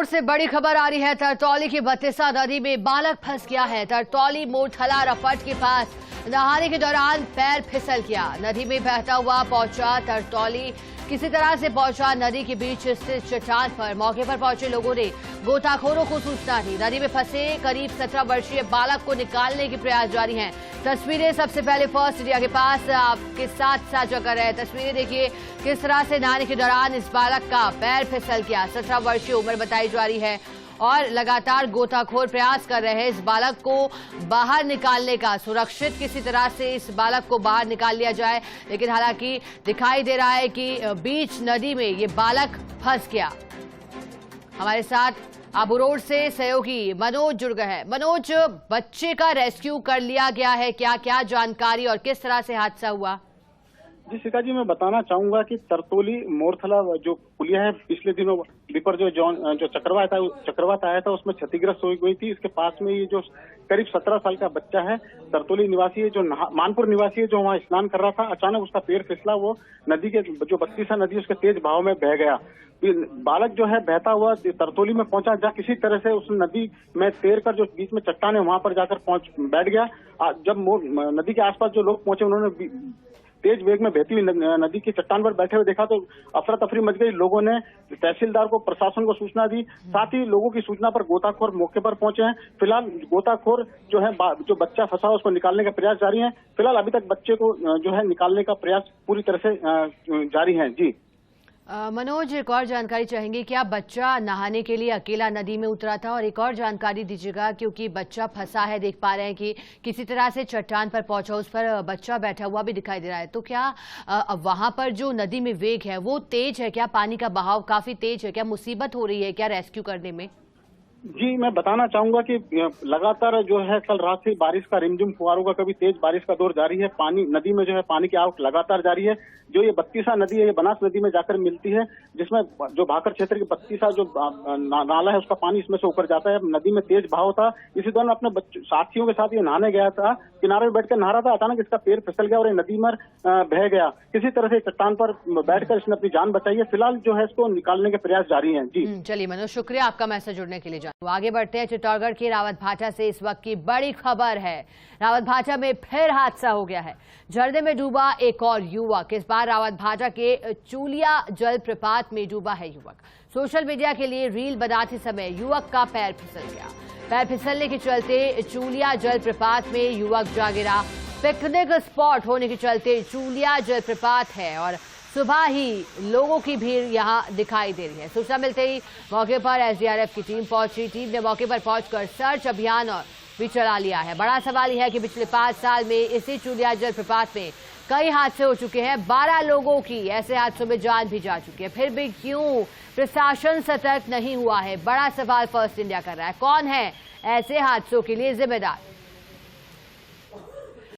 से बड़ी खबर आ रही है। तरतौली की बत्तीसा नदी में बालक फंस गया है। तरतौली मोरथला रपट के पास नहाने के दौरान पैर फिसल गया। नदी में बहता हुआ पहुंचा तरतौली, किसी तरह से पहुंचा नदी के बीच स्थित चट्टान पर। मौके पर पहुंचे लोगों ने गोताखोरों को सूचना दी। नदी में फंसे करीब 17 वर्षीय बालक को निकालने के प्रयास जारी हैं। तस्वीरें सबसे पहले फर्स्ट इंडिया के पास आपके साथ साझा कर रहे हैं। तस्वीरें देखिए किस तरह से नहाने के दौरान इस बालक का पैर फिसल गया। 17 वर्षीय उम्र बताई जा रही है और लगातार गोताखोर प्रयास कर रहे हैं इस बालक को बाहर निकालने का। सुरक्षित किसी तरह से इस बालक को बाहर निकाल लिया जाए, लेकिन हालांकि दिखाई दे रहा है कि बीच नदी में ये बालक फंस गया। हमारे साथ आबू रोड से सहयोगी मनोज जुड़ गए हैं। मनोज, बच्चे का रेस्क्यू कर लिया गया है, क्या क्या जानकारी और किस तरह से हादसा हुआ? जी शिखा जी, मैं बताना चाहूंगा कि तरतौली मोरथला जो पुलिया है, पिछले दिनों विपर जो चक्रवात आया था उसमें क्षतिग्रस्त हो गई थी। इसके पास में ये जो करीब 17 साल का बच्चा है, तरतौली निवासी है, जो मानपुर निवासी है, जो वहाँ स्नान कर रहा था, अचानक उसका पैर फिसला। वो नदी के जो बत्तीसा नदी उसके तेज बहाव में बह गया। बालक जो है बहता हुआ तरतौली में पहुंचा, जहाँ किसी तरह से उस नदी में तैरकर जो बीच में चट्टान है वहां पर जाकर बैठ गया। जब नदी के आसपास जो लोग पहुंचे, उन्होंने तेज वेग में बहती हुई नदी की चट्टान पर बैठे हुए देखा तो अफरा तफरी मच गई। लोगों ने तहसीलदार को, प्रशासन को सूचना दी। साथ ही लोगों की सूचना पर गोताखोर मौके पर पहुंचे हैं। फिलहाल गोताखोर जो है जो बच्चा फंसा उसको निकालने का प्रयास जारी है। फिलहाल अभी तक बच्चे को जो है निकालने का प्रयास पूरी तरह से जारी है। जी मनोज, एक और जानकारी चाहेंगे, क्या बच्चा नहाने के लिए अकेला नदी में उतरा था? और एक और जानकारी दीजिएगा, क्योंकि बच्चा फंसा है, देख पा रहे हैं कि किसी तरह से चट्टान पर पहुंचा, उस पर बच्चा बैठा हुआ भी दिखाई दे रहा है। तो क्या वहां पर जो नदी में वेग है वो तेज है? क्या पानी का बहाव काफी तेज है? क्या मुसीबत हो रही है क्या रेस्क्यू करने में? जी, मैं बताना चाहूंगा कि लगातार जो है कल रात से बारिश का रिमझिम फुहारों का, कभी तेज बारिश का दौर जारी है। पानी नदी में जो है पानी की आवक लगातार जारी है। जो ये बत्तीसा नदी है, ये बनास नदी में जाकर मिलती है, जिसमें जो भाकर क्षेत्र की बत्तीसा जो नाला है उसका पानी इसमें से ऊपर जाता है। नदी में तेज बहाव था। इसी दौरान अपने साथियों के साथ ये नहाने गया था, किनारे पर बैठकर नहा रहा था। अचानक इसका पैर फिसल गया और ये नदी में बह गया। किसी तरह से चट्टान पर बैठकर इसने अपनी जान बचाई है। फिलहाल जो है इसको निकालने के प्रयास जारी है। जी चलिए मनोज, शुक्रिया आपका मैसेज जुड़ने के लिए। आगे बढ़ते हैं। चित्तौड़गढ़ के रावतभाटा से इस वक्त की बड़ी खबर है। रावतभाटा में फिर हादसा हो गया है। झरने में डूबा एक और युवक। इस बार रावतभाटा के चूलिया जलप्रपात में डूबा है युवक। सोशल मीडिया के लिए रील बनाते समय युवक का पैर फिसल गया। पैर फिसलने के चलते चूलिया जलप्रपात में युवक जा गिरा। पिकनिक स्पॉट होने के चलते चूलिया जलप्रपात है और सुबह ही लोगों की भीड़ यहां दिखाई दे रही है। सूचना मिलते ही मौके पर एसडीआरएफ की टीम पहुंची। टीम ने मौके पर पहुंचकर सर्च अभियान भी चला लिया है। बड़ा सवाल यह है कि पिछले 5 साल में इसी चूलिया जलप्रपात में कई हादसे हो चुके हैं। 12 लोगों की ऐसे हादसों में जान भी जा चुकी है, फिर भी क्यों प्रशासन सतर्क नहीं हुआ है? बड़ा सवाल फर्स्ट इंडिया कर रहा है। कौन है ऐसे हादसों के लिए जिम्मेदार?